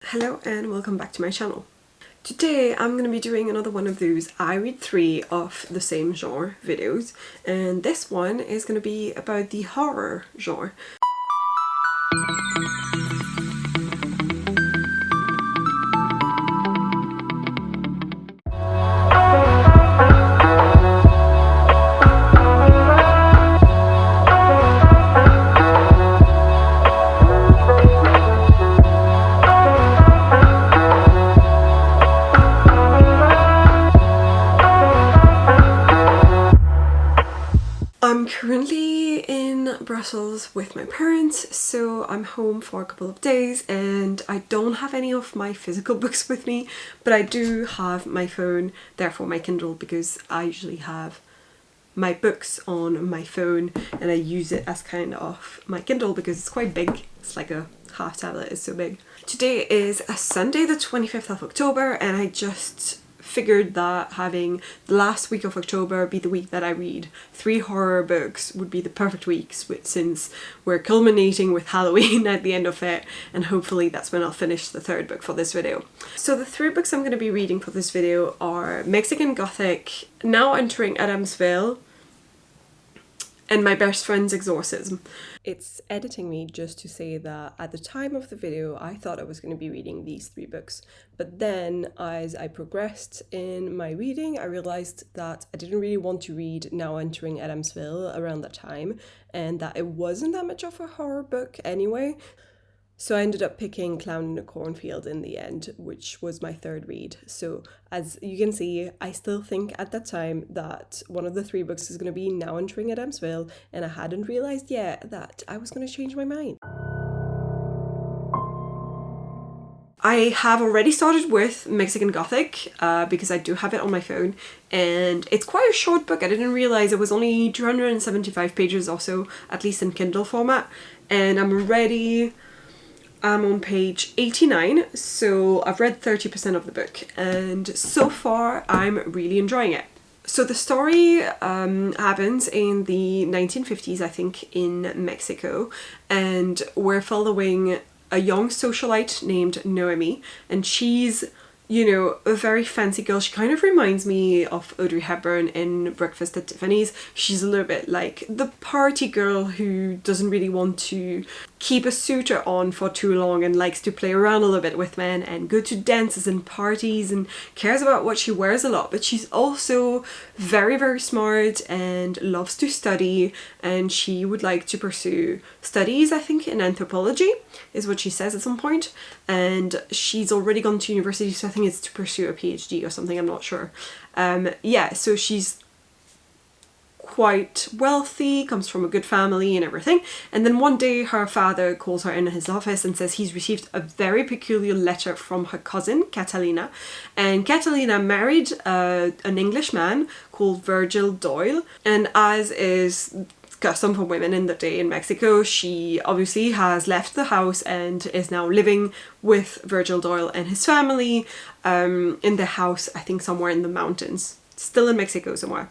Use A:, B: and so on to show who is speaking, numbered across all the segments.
A: Hello and welcome back to my channel. Today I'm going to be doing another one of those I read 3 of the same genre videos, and this one is going to be about the horror genre. I'm currently in Brussels with my parents, so I'm home for a couple of days and I don't have any of my physical books with me, but I do have my phone, therefore my Kindle, because I usually have my books on my phone and I use it as kind of my Kindle because it's quite big. It's like a half tablet, it's so big. Today is a Sunday, the 25th of October, and I just figured that having the last week of October be the week that I read 3 horror books would be the perfect week, since we're culminating with Halloween at the end of it, and hopefully that's when I'll finish the 3rd book for this video. So the 3 books I'm going to be reading for this video are Mexican Gothic, Now Entering Adamsville, and my best friend's Exorcism. It's editing me just to say that at the time of the video I thought I was going to be reading these 3 books, but then as I progressed in my reading I realised that I didn't really want to read Now Entering Adamsville around that time, and that it wasn't that much of a horror book anyway. So I ended up picking Clown in a Cornfield in the end, which was my 3rd read. So as you can see, I still think at that time that one of the 3 books is going to be Now Entering Adamsville, and I hadn't realised yet that I was going to change my mind. I have already started with Mexican Gothic because I do have it on my phone, and it's quite a short book. I didn't realise it was only 275 pages or so, at least in Kindle format, and I'm on page 89, so I've read 30% of the book, and so far I'm really enjoying it. So the story happens in the 1950s, I think, in Mexico, and we're following a young socialite named Noemi, and she's, you know, a very fancy girl. She kind of reminds me of Audrey Hepburn in Breakfast at Tiffany's. She's a little bit like the party girl who doesn't really want to keep a suitor on for too long and likes to play around a little bit with men and go to dances and parties and cares about what she wears a lot. But she's also very, very smart and loves to study, and she would like to pursue studies, I think, in anthropology is what she says at some point, and she's already gone to university, so I think it's to pursue a PhD or something, I'm not sure. Yeah, so she's quite wealthy, comes from a good family and everything, and then one day her father calls her in his office and says he's received a very peculiar letter from her cousin Catalina, and Catalina married an English man called Virgil Doyle, and as is custom for women in the day in Mexico, she obviously has left the house and is now living with Virgil Doyle and his family in the house, I think somewhere in the mountains, still in Mexico somewhere.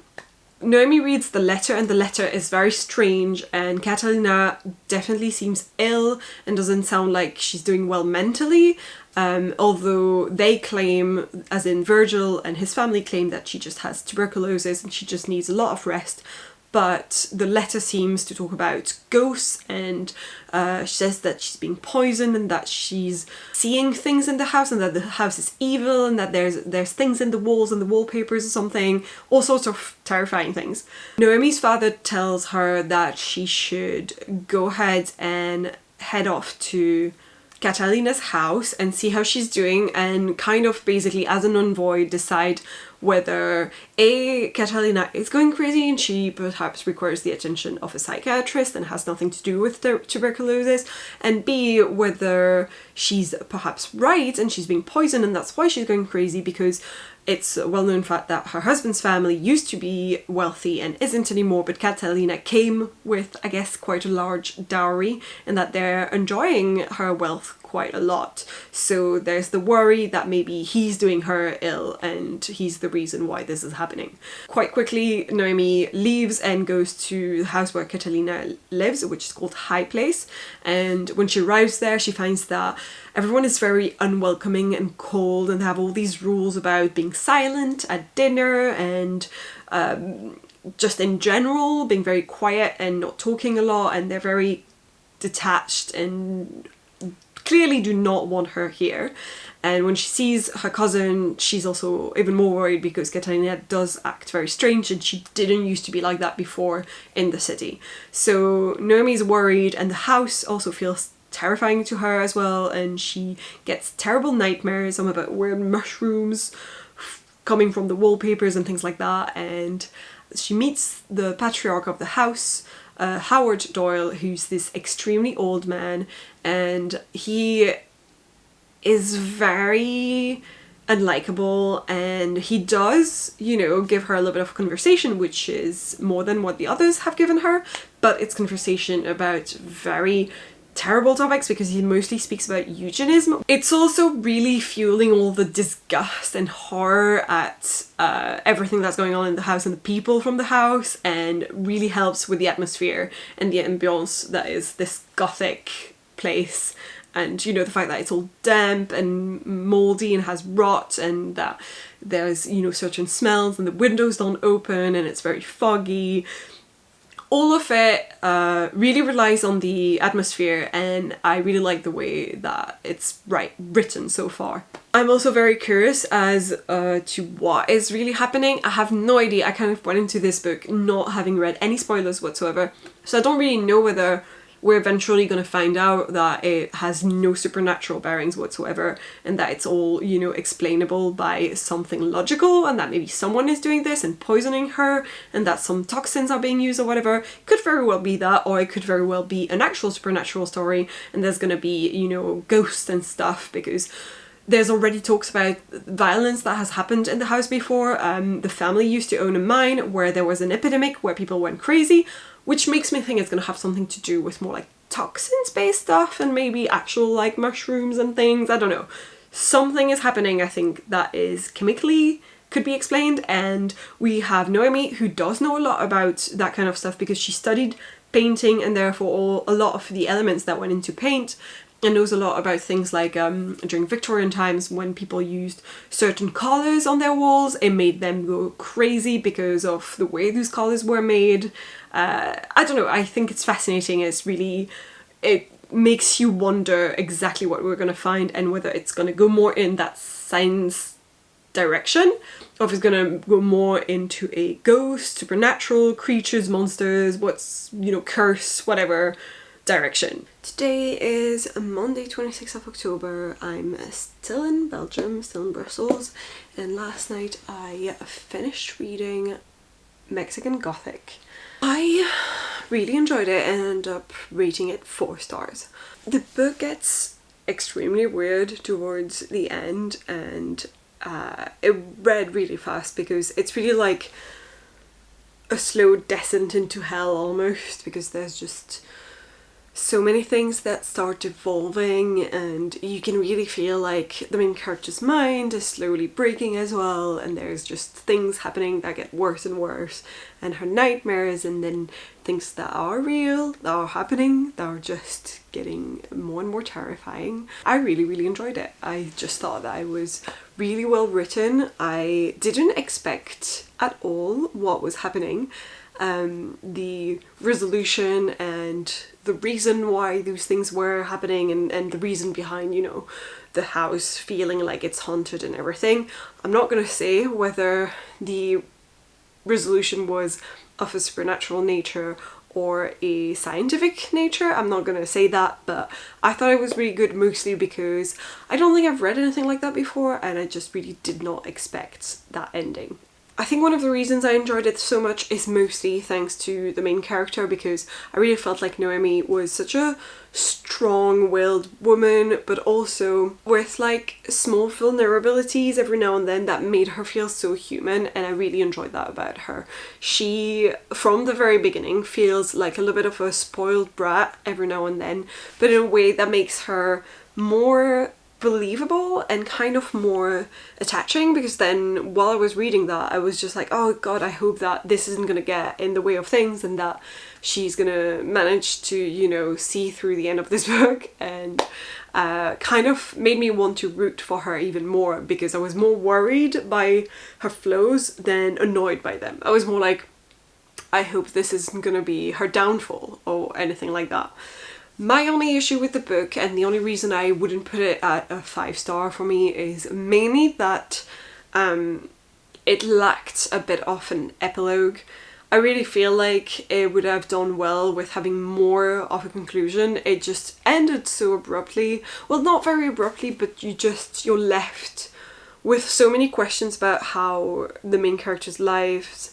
A: Noemi reads the letter, and the letter is very strange, and Catalina definitely seems ill and doesn't sound like she's doing well mentally, although they claim, as in Virgil and his family claim, that she just has tuberculosis and she just needs a lot of rest. But the letter seems to talk about ghosts, and she says that she's being poisoned and that she's seeing things in the house and that the house is evil and that there's things in the walls and the wallpapers or something, all sorts of terrifying things. Noemi's father tells her that she should go ahead and head off to Catalina's house and see how she's doing, and kind of basically as an envoy decide whether A, Catalina is going crazy and she perhaps requires the attention of a psychiatrist and has nothing to do with tuberculosis, and B, whether she's perhaps right and she's being poisoned and that's why she's going crazy, because it's a well-known fact that her husband's family used to be wealthy and isn't anymore, but Catalina came with, I guess, quite a large dowry, and that they're enjoying her wealth quite a lot. So there's the worry that maybe he's doing her ill and he's the the reason why this is happening. Quite quickly, Naomi leaves and goes to the house where Catalina lives, which is called High Place. And when she arrives there, she finds that everyone is very unwelcoming and cold, and they have all these rules about being silent at dinner and just in general being very quiet and not talking a lot, and they're very detached and clearly do not want her here. And when she sees her cousin, she's also even more worried because Catalina does act very strange, and she didn't used to be like that before in the city. So Naomi's worried, and the house also feels terrifying to her as well, and she gets terrible nightmares, some about weird mushrooms coming from the wallpapers and things like that. And she meets the patriarch of the house, Howard Doyle, who's this extremely old man, and he is very unlikable, and he does, you know, give her a little bit of conversation, which is more than what the others have given her, but it's conversation about very terrible topics because he mostly speaks about eugenicism. It's also really fueling all the disgust and horror at everything that's going on in the house and the people from the house, and really helps with the atmosphere and the ambience that is this Gothic place. And, you know, the fact that it's all damp and mouldy and has rot, and that there's, you know, certain smells and the windows don't open and it's very foggy. All of it really relies on the atmosphere, and I really like the way that it's written so far. I'm also very curious as to what is really happening. I have no idea. I kind of went into this book not having read any spoilers whatsoever, so I don't really know whether we're eventually going to find out that it has no supernatural bearings whatsoever, and that it's all, you know, explainable by something logical, and that maybe someone is doing this and poisoning her, and that some toxins are being used or whatever. Could very well be that, or it could very well be an actual supernatural story, and there's going to be, you know, ghosts and stuff, because there's already talks about violence that has happened in the house before. The family used to own a mine where there was an epidemic where people went crazy, which makes me think it's going to have something to do with more like toxins-based stuff and maybe actual like mushrooms and things. I don't know. Something is happening, I think, that is chemically could be explained, and we have Naomi, who does know a lot about that kind of stuff because she studied painting, and therefore a lot of the elements that went into paint, and knows a lot about things like during Victorian times when people used certain colours on their walls, it made them go crazy because of the way those colours were made. I don't know, I think it's fascinating. It's really, it makes you wonder exactly what we're going to find, and whether it's going to go more in that science direction, or if it's going to go more into a ghost, supernatural, creatures, monsters, what's, you know, curse, whatever direction. Today is Monday 26th of October. I'm still in Belgium, still in Brussels, and last night I finished reading Mexican Gothic. I really enjoyed it and ended up rating it 4 stars. The book gets extremely weird towards the end, and it read really fast because it's really like a slow descent into hell almost, because there's just so many things that start evolving, and you can really feel like the main character's mind is slowly breaking as well, and there's just things happening that get worse and worse, and her nightmares, and then things that are real, that are happening, that are just getting more and more terrifying. I really enjoyed it. I just thought that it was really well written. I didn't expect at all what was happening. The resolution and the reason why those things were happening, and the reason behind, you know, the house feeling like it's haunted and everything. I'm not going to say whether the resolution was of a supernatural nature or a scientific nature. I'm not going to say that, but I thought it was really good, mostly because I don't think I've read anything like that before, and I just really did not expect that ending. I think one of the reasons I enjoyed it so much is mostly thanks to the main character, because I really felt like Naomi was such a strong-willed woman, but also with like small vulnerabilities every now and then that made her feel so human, and I really enjoyed that about her. She, from the very beginning, feels like a little bit of a spoiled brat every now and then, but in a way that makes her more believable and kind of more attaching, because then while I was reading that I was just like, oh god, I hope that this isn't gonna get in the way of things and that she's gonna manage to, you know, see through the end of this book, and kind of made me want to root for her even more, because I was more worried by her flaws than annoyed by them. I was more like, I hope this isn't gonna be her downfall or anything like that. My only issue with the book, and the only reason I wouldn't put it at a 5-star for me, is mainly that it lacked a bit of an epilogue. I really feel like it would have done well with having more of a conclusion. It just ended so abruptly. Well, not very abruptly, but you're left with so many questions about how the main characters' lives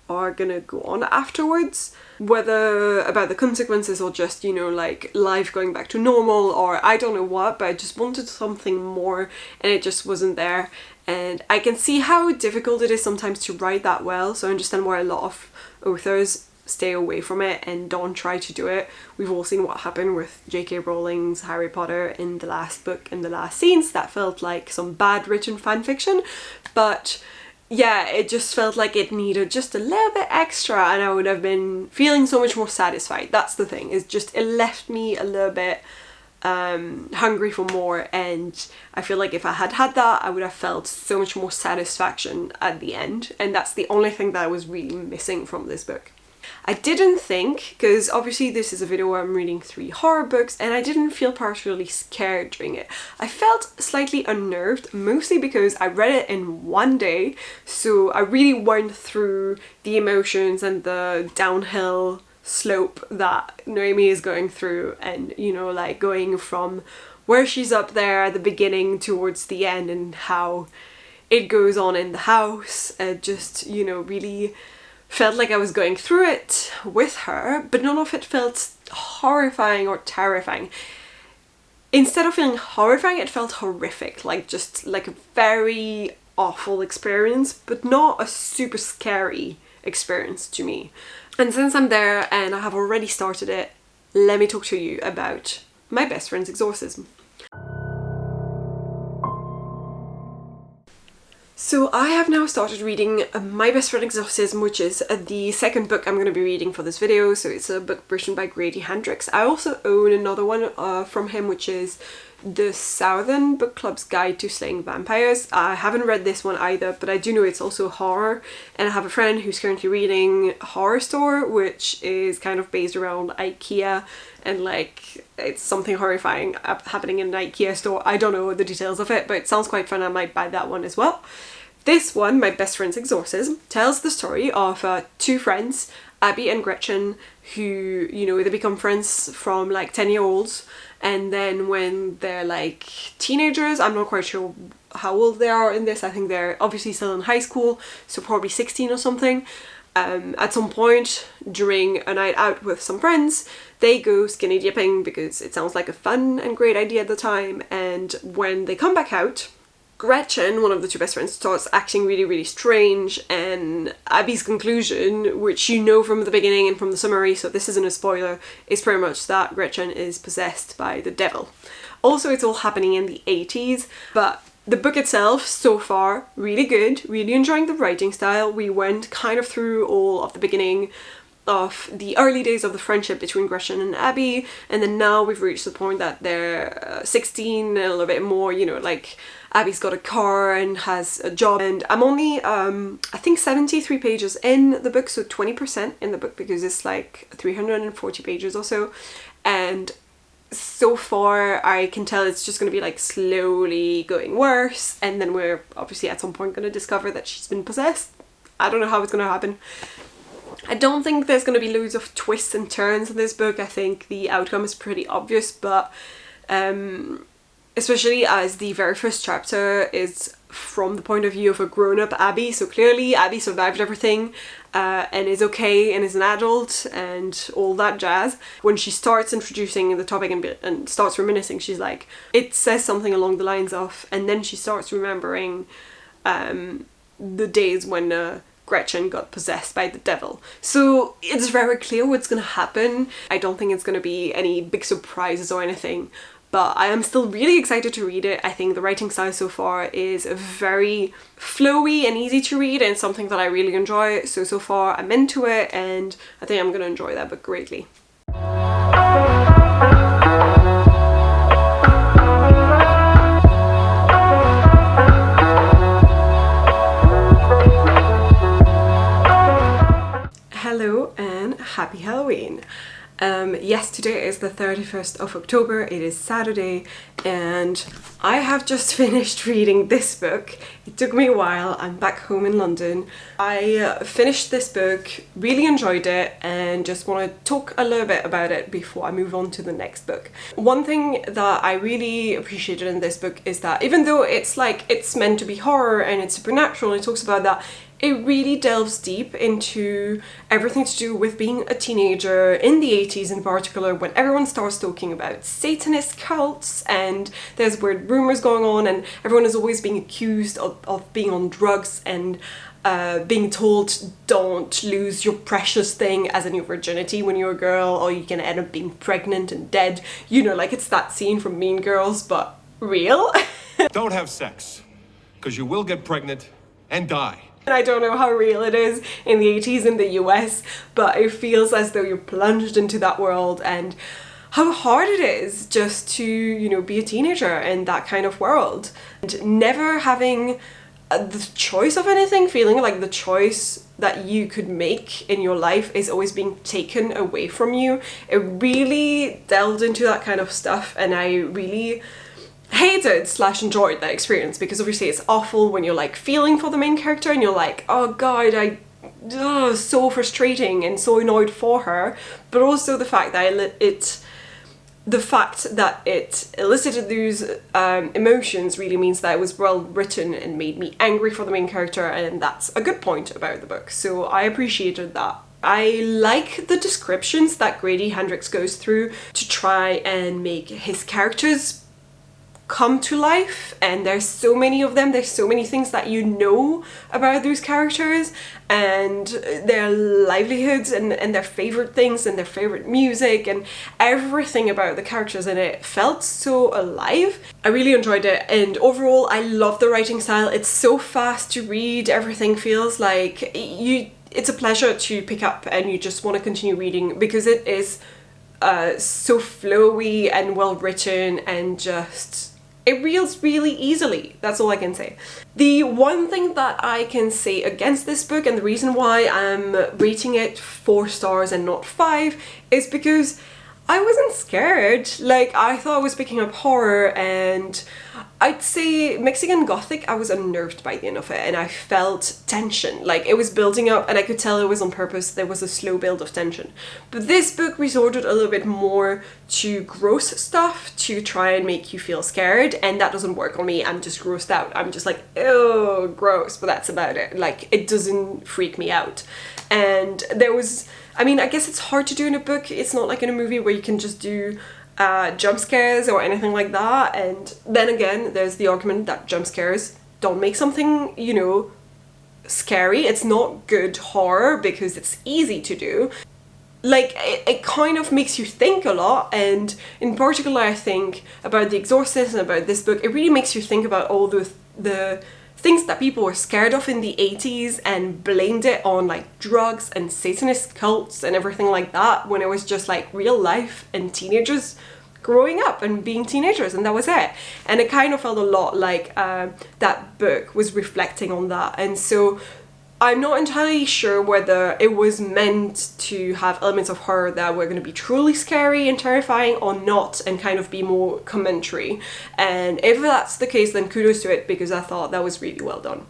A: are gonna go on afterwards, whether about the consequences or just, you know, like life going back to normal, or I don't know what, but I just wanted something more and it just wasn't there. And I can see how difficult it is sometimes to write that well, so I understand why a lot of authors stay away from it and don't try to do it. We've all seen what happened with J.K. Rowling's Harry Potter in the last book and the last scenes. That felt like some bad written fanfiction, but yeah, it just felt like it needed just a little bit extra and I would have been feeling so much more satisfied. That's the thing, is just it left me a little bit hungry for more, and I feel like if I had had that, I would have felt so much more satisfaction at the end, and that's the only thing that I was really missing from this book. I didn't think, because obviously this is a video where I'm reading 3 horror books, and I didn't feel particularly scared during it. I felt slightly unnerved, mostly because I read it in one day, so I really went through the emotions and the downhill slope that Noemi is going through, and, you know, like going from where she's up there at the beginning towards the end and how it goes on in the house. Just, you know, really felt like I was going through it with her, but none of it felt horrifying or terrifying. Instead of feeling horrifying, it felt horrific, like just like a very awful experience, but not a super scary experience to me. And since I'm there and I have already started it, let me talk to you about my best friend's exorcism. So I have now started reading My Best Friend Exorcism, which is the second book I'm going to be reading for this video. So it's a book written by Grady Hendrix. I also own another one from him, which is The Southern Book Club's Guide to Slaying Vampires. I haven't read this one either, but I do know it's also horror, and I have a friend who's currently reading Horror Store, which is kind of based around IKEA, and like it's something horrifying happening in an IKEA store. I don't know the details of it, but it sounds quite fun. I might buy that one as well. This one, My Best Friend's Exorcism, tells the story of 2 friends, Abby and Gretchen, who, you know, they become friends from like 10-year-olds, and then when they're like teenagers, I'm not quite sure how old they are in this, I think they're obviously still in high school, so probably 16 or something. At some point during a night out with some friends, they go skinny dipping because it sounds like a fun and great idea at the time, and when they come back out, Gretchen, one of the 2 best friends, starts acting really, really strange, and Abby's conclusion, which you know from the beginning and from the summary, so this isn't a spoiler, is pretty much that Gretchen is possessed by the devil. Also, it's all happening in the 80s, but the book itself, so far, really good, really enjoying the writing style. We went kind of through all of the beginning of the early days of the friendship between Gretchen and Abby, and then now we've reached the point that they're 16 and a little bit more, you know, like Abby's got a car and has a job, and I'm only I think 73 pages in the book, so 20% in the book, because it's like 340 pages or so, and so far I can tell it's just going to be like slowly going worse, and then we're obviously at some point going to discover that she's been possessed. I don't know how it's going to happen. I don't think there's going to be loads of twists and turns in this book. I think the outcome is pretty obvious, but especially as the very first chapter is from the point of view of a grown-up Abby, so clearly Abby survived everything and is okay and is an adult and all that jazz. When she starts introducing the topic and starts reminiscing, she's like, it says something along the lines of, and then she starts remembering the days when Gretchen got possessed by the devil. So it's very clear what's gonna happen. I don't think it's gonna be any big surprises or anything, but I am still really excited to read it. I think the writing style so far is very flowy and easy to read, and something that I really enjoy. So far I'm into it, and I think I'm going to enjoy that book greatly. Hello and happy Halloween. Yes, today is the 31st of October, it is Saturday, and I have just finished reading this book. It took me a while, I'm back home in London. I finished this book, really enjoyed it, and just want to talk a little bit about it before I move on to the next book. One thing that I really appreciated in this book is that even though it's meant to be horror and it's supernatural, and it talks about that, it really delves deep into everything to do with being a teenager in the 80s in particular, when everyone starts talking about Satanist cults and there's weird rumors going on, and everyone is always being accused of being on drugs and being told don't lose your precious thing, as in your virginity when you're a girl, or you can end up being pregnant and dead. You know, like it's that scene from Mean Girls, but real.
B: Don't have sex, because you will get pregnant and die.
A: I don't know how real it is in the 80s in the US, but it feels as though you're plunged into that world, and how hard it is just to, you know, be a teenager in that kind of world. And never having the choice of anything, feeling like the choice that you could make in your life is always being taken away from you. It really delved into that kind of stuff, and I really hated / enjoyed that experience, because obviously it's awful when you're like feeling for the main character and you're like, oh god, so frustrating and so annoyed for her, but also the fact that it elicited these emotions really means that it was well written and made me angry for the main character, and that's a good point about the book, so I appreciated that. I like the descriptions that Grady Hendrix goes through to try and make his characters come to life, and there's so many of them, there's so many things that you know about those characters and their livelihoods and their favorite things and their favorite music and everything about the characters, and it felt so alive. I really enjoyed it, and overall I love the writing style. It's so fast to read, everything feels like it's a pleasure to pick up and you just want to continue reading, because it is so flowy and well written, and just it reels really easily. That's all I can say. The one thing that I can say against this book, and the reason why I'm rating it 4 stars and not 5, is because I wasn't scared. Like, I thought I was picking up horror, and I'd say Mexican Gothic, I was unnerved by the end of it, and I felt tension. Like, it was building up, and I could tell it was on purpose. There was a slow build of tension. But this book resorted a little bit more to gross stuff to try and make you feel scared, and that doesn't work on me. I'm just grossed out. I'm just like, oh, gross, but that's about it. Like, it doesn't freak me out. And there was, I mean, I guess it's hard to do in a book. It's not like in a movie where you can just do jump scares or anything like that, and then again there's the argument that jump scares don't make something, you know, scary. It's not good horror because it's easy to do. Like, it kind of makes you think a lot, and in particular I think about The Exorcism and about this book, it really makes you think about all the things that people were scared of in the 80s and blamed it on like drugs and Satanist cults and everything like that, when it was just like real life and teenagers growing up and being teenagers, and that was it. And it kind of felt a lot like that book was reflecting on that, and so I'm not entirely sure whether it was meant to have elements of horror that were going to be truly scary and terrifying or not, and kind of be more commentary. And if that's the case, then kudos to it, because I thought that was really well done.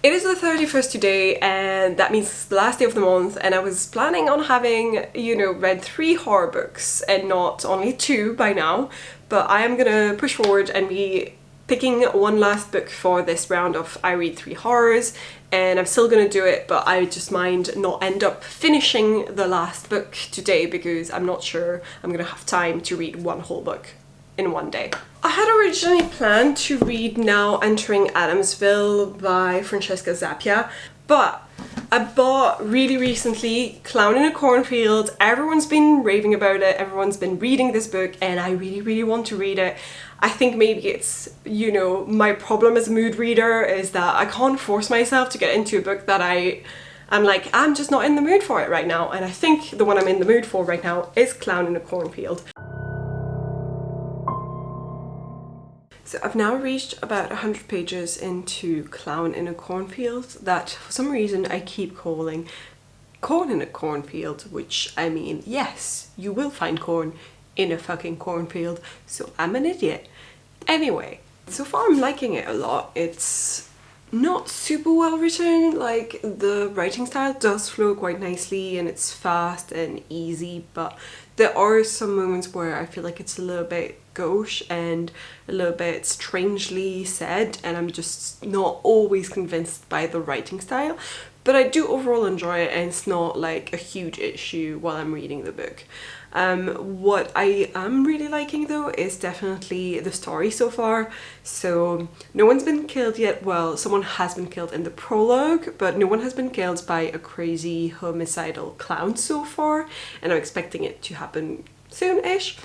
A: It is the 31st today, and that means it's the last day of the month, and I was planning on having, you know, read 3 horror books and not only 2 by now, but I am gonna push forward and be picking one last book for this round of I Read 3 Horrors, and I'm still gonna do it, but I just mind not end up finishing the last book today, because I'm not sure I'm gonna have time to read one whole book in one day. I had originally planned to read Now Entering Adamsville by Francesca Zappia, but I bought really recently Clown in a Cornfield. Everyone's been raving about it, everyone's been reading this book, and I really want to read it. I think maybe it's, you know, my problem as a mood reader is that I can't force myself to get into a book that I'm like, I'm just not in the mood for it right now. And I think the one I'm in the mood for right now is Clown in a Cornfield. So I've now reached about 100 pages into Clown in a Cornfield that for some reason I keep calling Corn in a Cornfield, which, I mean, yes, you will find corn in a fucking cornfield, so I'm an idiot. Anyway, so far I'm liking it a lot. It's not super well written, like the writing style does flow quite nicely and it's fast and easy, but there are some moments where I feel like it's a little bit gauche and a little bit strangely said, and I'm just not always convinced by the writing style, but I do overall enjoy it and it's not like a huge issue while I'm reading the book. What I am really liking though is definitely the story so far. So no one's been killed yet. Well, someone has been killed in the prologue, but no one has been killed by a crazy homicidal clown so far, and I'm expecting it to happen soon-ish.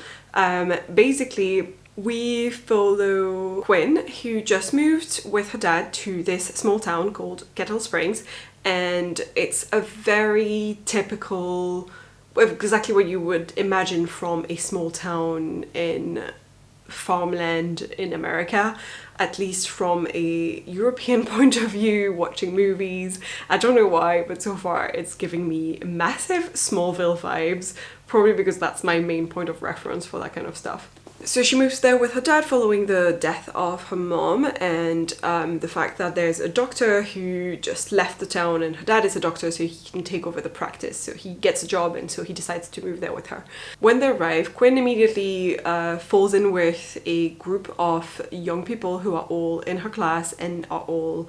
A: Basically, we follow Quinn, who just moved with her dad to this small town called Kettle Springs, and it's a very typical, exactly what you would imagine from a small town in farmland in America, at least from a European point of view, watching movies. I don't know why, but so far it's giving me massive Smallville vibes, probably because that's my main point of reference for that kind of stuff. So she moves there with her dad following the death of her mom, and the fact that there's a doctor who just left the town, and her dad is a doctor so he can take over the practice, so he gets a job and so he decides to move there with her. When they arrive, Quinn immediately falls in with a group of young people who are all in her class and are all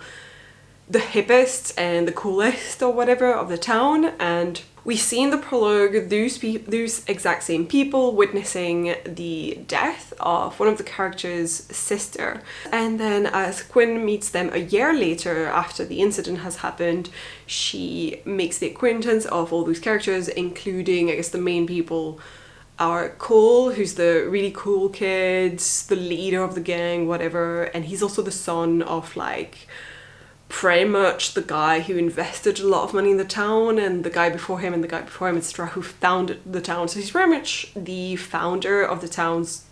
A: the hippest and the coolest or whatever of the town, and we see in the prologue those exact same people witnessing the death of one of the characters' sister. And then as Quinn meets them a year later after the incident has happened, she makes the acquaintance of all those characters, including, I guess, the main people are Cole, who's the really cool kid, the leader of the gang, whatever, and he's also the son of, like, pretty much the guy who invested a lot of money in the town, and the guy before him and the guy before him, etc., who founded the town. So he's very much the founder of the town's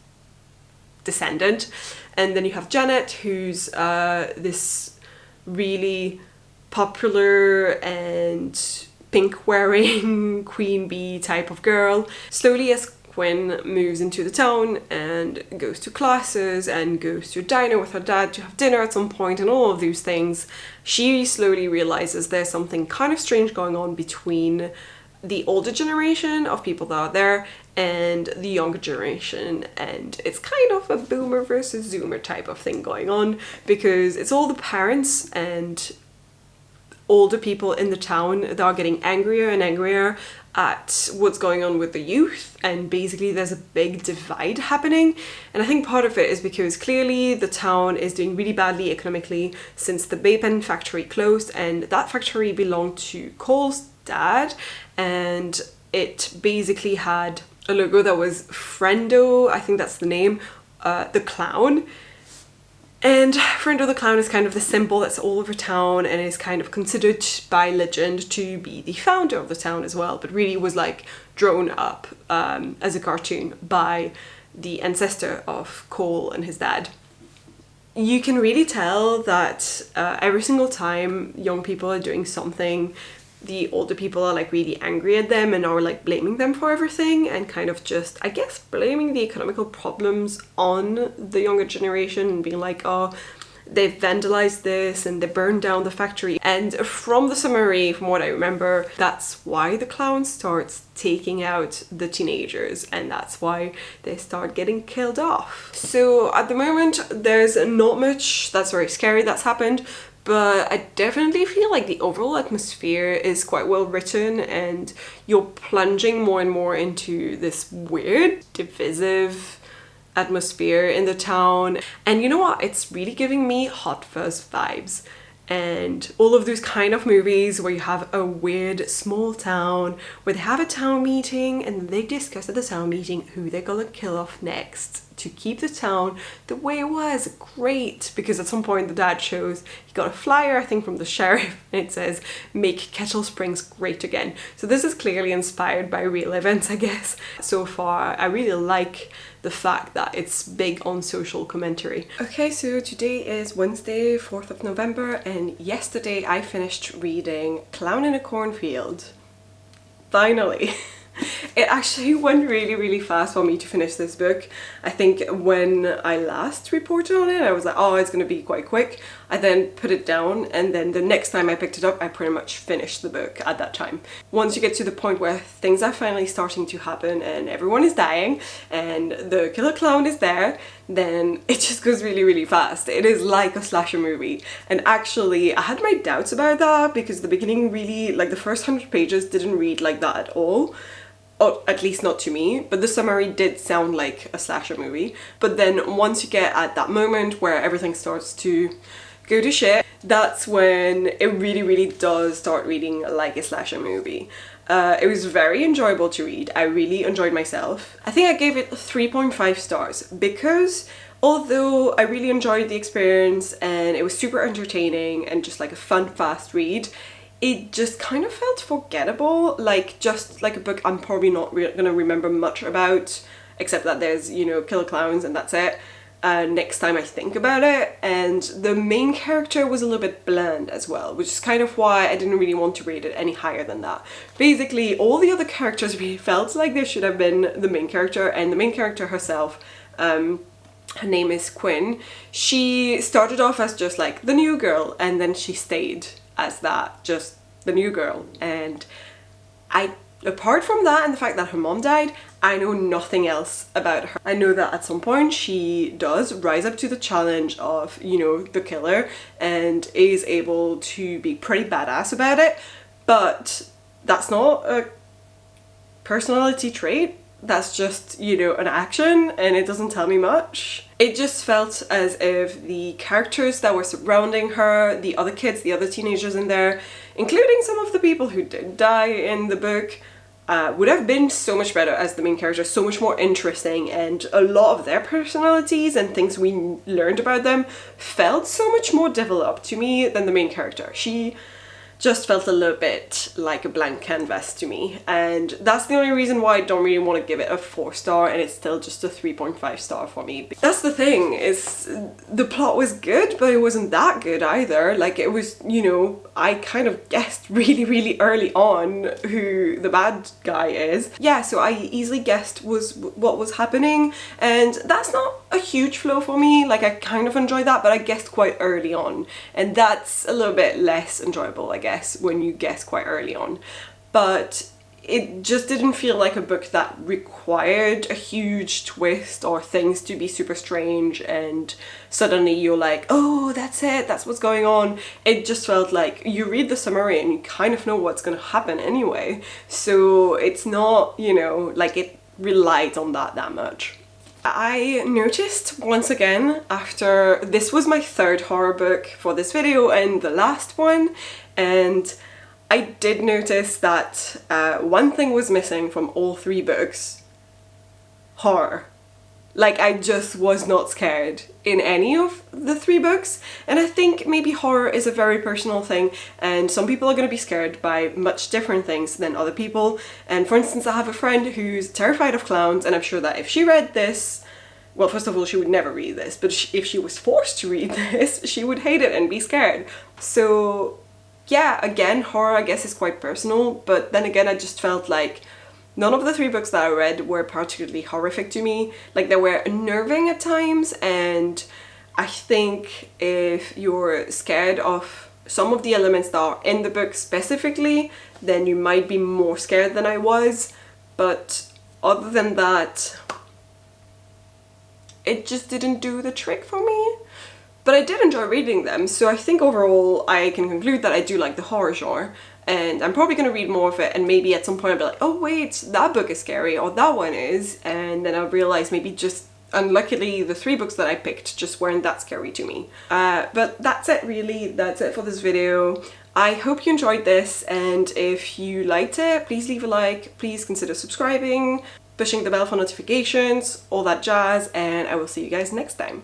A: descendant. And then you have Janet, who's this really popular and pink-wearing queen bee type of girl. Slowly, as Quinn moves into the town and goes to classes and goes to a diner with her dad to have dinner at some point and all of those things, she slowly realizes there's something kind of strange going on between the older generation of people that are there and the younger generation, and it's kind of a boomer versus zoomer type of thing going on, because it's all the parents and older people in the town that are getting angrier and angrier at what's going on with the youth, and basically there's a big divide happening. And I think part of it is because clearly the town is doing really badly economically since the vape pen factory closed, and that factory belonged to Cole's dad, and it basically had a logo that was Friendo, I think that's the name, the clown. And Friendo the clown is kind of the symbol that's all over town and is kind of considered by legend to be the founder of the town as well, but really was like drawn up as a cartoon by the ancestor of Cole and his dad. You can really tell that every single time young people are doing something, the older people are like really angry at them and are like blaming them for everything, and kind of just, I guess, blaming the economical problems on the younger generation and being like, oh, they've vandalized this and they burned down the factory. And from the summary, from what I remember, that's why the clown starts taking out the teenagers, and that's why they start getting killed off. So at the moment, there's not much that's very scary that's happened, but I definitely feel like the overall atmosphere is quite well written, and you're plunging more and more into this weird, divisive atmosphere in the town. And you know what? It's really giving me Hot Fuzz vibes. and all of those kind of movies where you have a weird small town where they have a town meeting and they discuss at the town meeting who they're gonna kill off next to keep the town the way it was. Great, because at some point the dad shows he got a flyer, I think from the sheriff, and it says make Kettle Springs great again. So this is clearly inspired by real events, I guess. So far I really like the fact that it's big on social commentary. Okay, so today is Wednesday, 4th of November, and yesterday I finished reading Clown in a Cornfield. Finally. It actually went really fast for me to finish this book. I think when I last reported on it, I was like, oh, it's gonna be quite quick. I then put it down, and then the next time I picked it up, I pretty much finished the book at that time. Once you get to the point where things are finally starting to happen and everyone is dying and the killer clown is there, then it just goes really fast. It is like a slasher movie. And actually, I had my doubts about that because the beginning really, like the first 100 pages didn't read like that at all. Or at least not to me, but the summary did sound like a slasher movie. But then once you get at that moment where everything starts to go to shit, that's when it really does start reading like a slasher movie. It was very enjoyable to read. I really enjoyed myself. I think I gave it 3.5 stars because although I really enjoyed the experience and it was super entertaining and just like a fun, fast read, it just kind of felt forgettable, like just like a book I'm probably not gonna remember much about, except that there's, you know, killer clowns and that's it, next time I think about it. And the main character was a little bit bland as well, which is kind of why I didn't really want to rate it any higher than that. Basically, all the other characters really felt like they should have been the main character, and the main character herself, her name is Quinn, she started off as just like the new girl, and then she stayed as that, just the new girl. And apart from that and the fact that her mom died, I know nothing else about her. I know that at some point she does rise up to the challenge of, you know, the killer and is able to be pretty badass about it, but that's not a personality trait. That's just, you know, an action, and it doesn't tell me much. It just felt as if the characters that were surrounding her, the other kids, the other teenagers in there, including some of the people who did die in the book, would have been so much better as the main character, so much more interesting, and a lot of their personalities and things we learned about them felt so much more developed to me than the main character. She just felt a little bit like a blank canvas to me, and that's the only reason why I don't really want to give it a 4-star, and it's still just a 3.5 star for me. That's the thing, is the plot was good, but it wasn't that good either. Like, it was, you know, I kind of guessed really early on who the bad guy is. Yeah, so I easily guessed what was happening, and that's not a huge flaw for me. Like, I kind of enjoy that, but I guessed quite early on, and that's a little bit less enjoyable, I guess, when you guess quite early on. But it just didn't feel like a book that required a huge twist or things to be super strange and suddenly you're like, oh, that's it, that's what's going on. It just felt like you read the summary and you kind of know what's gonna happen anyway. So it's not, you know, like it relied on that much. I noticed once again, after this was my 3rd horror book for this video and the last one, and I did notice that one thing was missing from all 3 books: horror. Like, I just was not scared in any of the 3 books, and I think maybe horror is a very personal thing, and some people are going to be scared by much different things than other people. And for instance, I have a friend who's terrified of clowns, and I'm sure that if she read this, well, first of all, she would never read this, but if she was forced to read this, she would hate it and be scared. So yeah, again, horror I guess is quite personal, but then again I just felt like none of the 3 books that I read were particularly horrific to me. Like, they were unnerving at times, and I think if you're scared of some of the elements that are in the book specifically, then you might be more scared than I was. But other than that, it just didn't do the trick for me. But I did enjoy reading them, so I think overall I can conclude that I do like the horror genre, and I'm probably going to read more of it, and maybe at some point I'll be like, oh wait, that book is scary, or that one is, and then I'll realize maybe just And luckily the 3 books that I picked just weren't that scary to me. But that's it really, that's it for this video. I hope you enjoyed this, and if you liked it, please leave a like, please consider subscribing, pushing the bell for notifications, all that jazz, and I will see you guys next time.